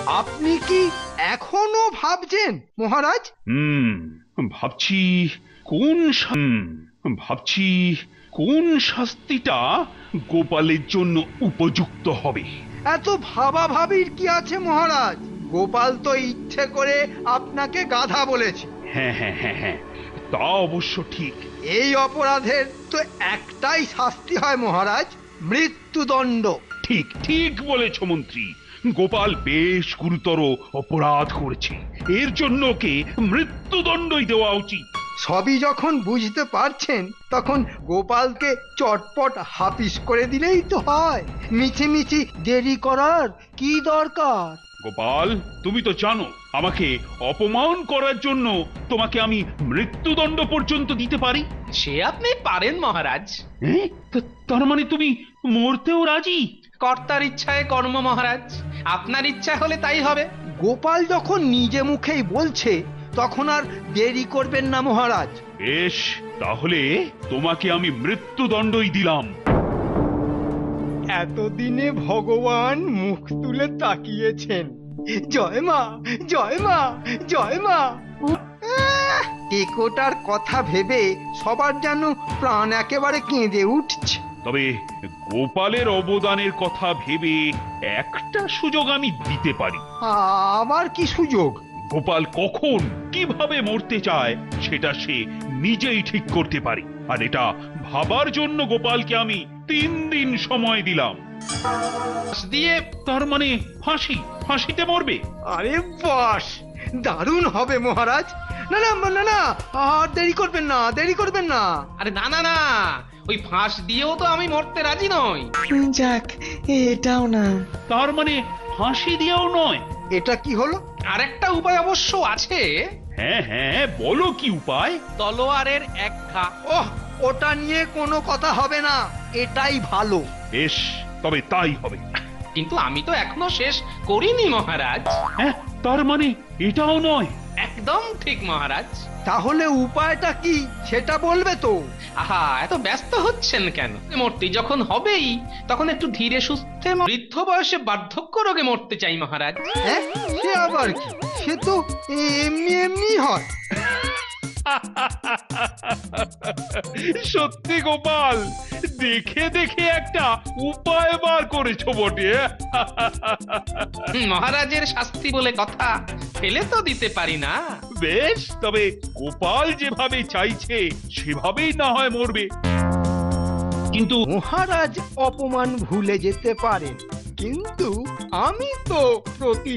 আপনি কি এখনো ভাবছেন মহারাজ? ভাবছি ভাবছি কোন শাস্তিটা গোপালের জন্য উপযুক্ত হবে। এত ভাবাভাবির কি আছে মহারাজ? গোপাল তো ইচ্ছে করে আপনাকে গাধা বলেছে। হ্যাঁ হ্যাঁ হ্যাঁ হ্যাঁ, তা অবশ্য ঠিক। এই অপরাধের তো একটাই শাস্তি হয় মহারাজ, মৃত্যুদণ্ড। ঠিক ঠিক বলেছ মন্ত্রী, গোপাল বেশ গুরুতর অপরাধ করেছে, এর জন্য ওকে মৃত্যুদণ্ডই দেওয়া উচিত। সবই যখন বুঝতে পারছেন তখন গোপালকে চটপট হাপিস করে দিলেই তো হয়। মিছিমিছি দেরি করার কি দরকার? গোপাল, তুমি তো জানো আমাকে অপমান করার জন্য তোমাকে আমি মৃত্যুদণ্ড পর্যন্ত দিতে পারি। সে আপনি পারেন মহারাজ। তার মানে তুমি মরতেও রাজি? কর্তার ইচ্ছায় কর্ম মহারাজ, আপনার ইচ্ছা হলে তাই হবে। গোপাল যখন নিজে মুখেই বলছে তখন আর দেরি করবেন না মহারাজ। বেশ, তাহলে তোমাকে আমি মৃত্যুদণ্ডই দিলাম। এতদিনে ভগবান মুখ তুলে তাকিয়েছেন। জয় মা, জয় মা, জয় মা। টেকোটার কথা ভেবে সবার যেন প্রাণ একেবারে কেঁদে উঠছে। তবে গোপালের অবদানের কথা ভেবে একটা সুযোগ আমি দিতে পারি। আবার কি সুযোগ? গোপাল কখন কিভাবে মরতে চায় সেটা সে নিজেই ঠিক করতে পারে, আর এটা ভাবার জন্য গোপালকে আমি 3 দিন সময় দিলাম। দিয়ে তার মানে ফাঁসিতে মরবে? আরে বাস, দারুণ হবে মহারাজ। না না না না, আর দেরি করবেন না, দেরি করবেন না। আরে না না না, ওই ফাঁস দিয়েও তো আমি মরতে রাজি নই। যাক, এটাও না। তার মানে ফাঁসি দিয়েও নয়? এটা কি হলো? আরেকটা উপায় অবশ্য আছে। হ্যাঁ হ্যাঁ, বলো কি উপায়। তলোয়ারের এক ঘা। ওহ, ওটা নিয়ে কোনো কথা হবে না, এটাই ভালো। বেশ, তবে তাই হবে। কিন্তু আমি তো এখনো শেষ করিনি মহারাজ। হ্যাঁ, তার মানে এটাও নয়? একদম ঠিক মহারাজ। তাহলে উপায়টা কি সেটা বলবে তো? আহা, এত ব্যস্ত হচ্ছেন কেন? মরতে যখন হবেই তখন একটু ধীরে সুস্থে বৃদ্ধ বয়সে বার্ধক্য রোগে মরতে চাই মহারাজ। হ্যাঁ, সে আবার কি? সে তো এমনি এমনি হয়। সত্যি গোপাল, দেখে দেখে একটা উপায় বার করেছো বটে। মহারাজের শাস্তি বলে কথা, ফেলে তো দিতে পারি না। বেশ, তবে গোপাল যেভাবে চাইছে সেভাবেই না হয় মরবে। কিন্তু মহারাজ অপমান ভুলে যেতে পারেন, কিন্তু আমি তো প্রতি